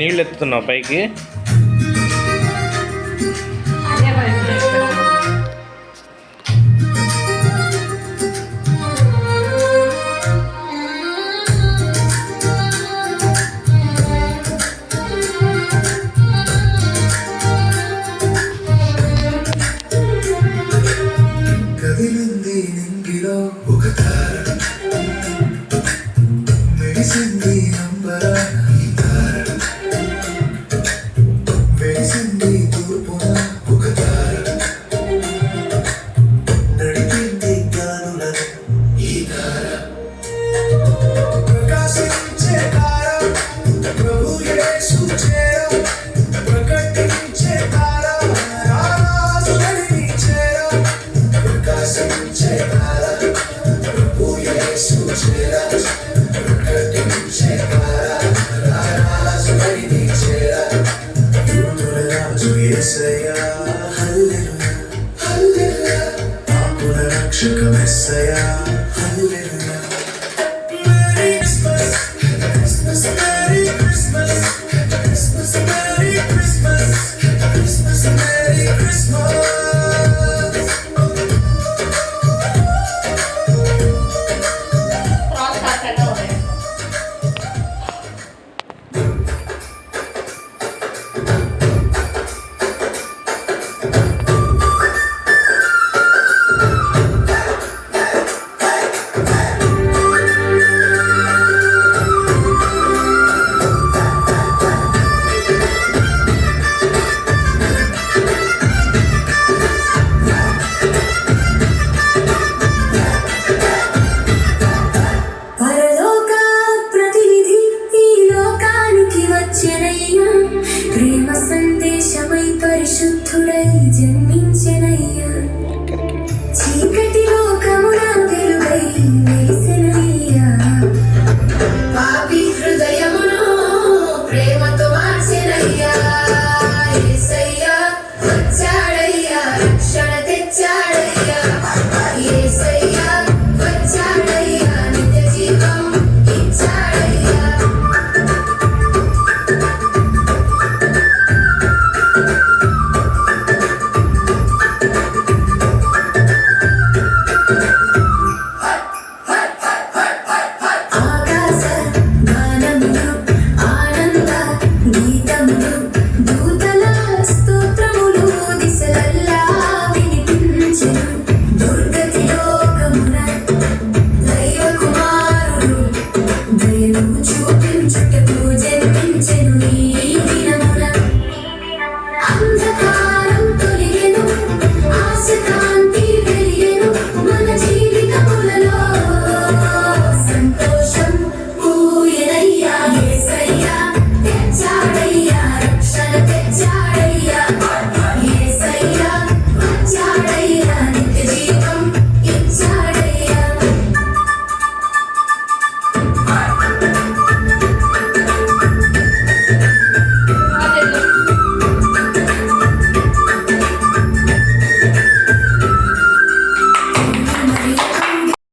నీళ్ళు ఎత్తుతున్నావు పైకి. కదిలింది నింగిలో ఒక తార, మెరిసింది అంబరాన ఈ తార, వెలిసింది తూర్పున ఒక తార, నడిపింది గానులను ఈ తార. ప్రకాశించే తార ప్రభు యేసు చేర, ప్రకటించే తార రారాజుని చేర. ప్రకాశించే తార ప్రభు యేసు చేర, ప్రకటించే తార రారాజుని చేర. యూదుల రాజు యేసయ్యా హల్లెలూయా హల్లెలూయా, పాపుల రక్షక మెస్సయ్యా